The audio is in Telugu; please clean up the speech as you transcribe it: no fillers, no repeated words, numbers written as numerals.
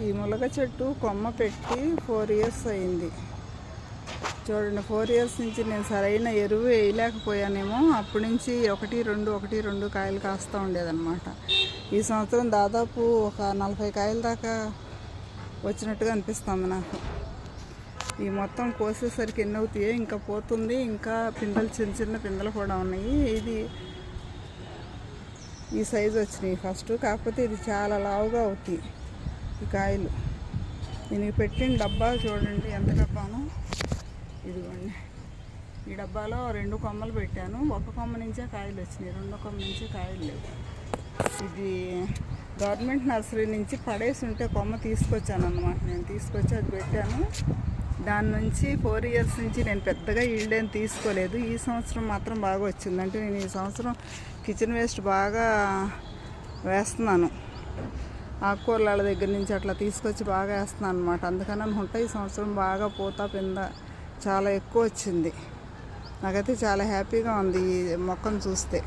ఈ ములగ చెట్టు కొమ్మ పెట్టి 4 ఇయర్స్ అయింది చూడండి. 4 ఇయర్స్ నుంచి నేను సరైన ఎరువు వేయలేకపోయానేమో. అప్పటి నుంచి 1-2 కాయలు కాస్తూ ఉండేదన్నమాట. ఈ సంవత్సరం దాదాపు ఒక 40 కాయల దాకా వచ్చినట్టుగా అనిపిస్తుంది నాకు. ఈ మొత్తం కోసేసరికి ఎన్ని అవుతాయో, ఇంకా పోతుంది. ఇంకా పిందెలు చిన్న పిందెలు కూడా ఉన్నాయి. ఇది ఈ సైజు వచ్చినాయి ఫస్ట్, కాకపోతే ఇది చాలా లావుగా అవుతాయి ఈ కాయలు. దీనికి పెట్టిన డబ్బా చూడండి ఎంత డబ్బాను. ఇదిగోండి, ఈ డబ్బాలో 2 కొమ్మలు పెట్టాను. ఒక కొమ్మ నుంచే కాయలు వచ్చినాయి, 2వ కొమ్మ నుంచి కాయలు లేవు. ఇది గవర్నమెంట్ నర్సరీ నుంచి పడేసి ఉంటే కొమ్మ తీసుకొచ్చాను అన్నమాట. నేను తీసుకొచ్చి అది పెట్టాను. దాని నుంచి 4 ఇయర్స్ నుంచి నేను పెద్దగా ఈల్డ్ ఏం తీసుకోలేదు. ఈ సంవత్సరం మాత్రం బాగా వచ్చింది. అంటే నేను ఈ సంవత్సరం కిచెన్ వేస్ట్ బాగా వేస్తున్నాను. ఆకుకూరల దగ్గర నుంచి అట్లా తీసుకొచ్చి బాగా వేస్తున్నాను అనమాట. అందుకని అనుకుంటా ఈ సంవత్సరం బాగా పూత పింద చాలా ఎక్కువ వచ్చింది. నాకైతే చాలా హ్యాపీగా ఉంది ఈ మొక్కను చూస్తే.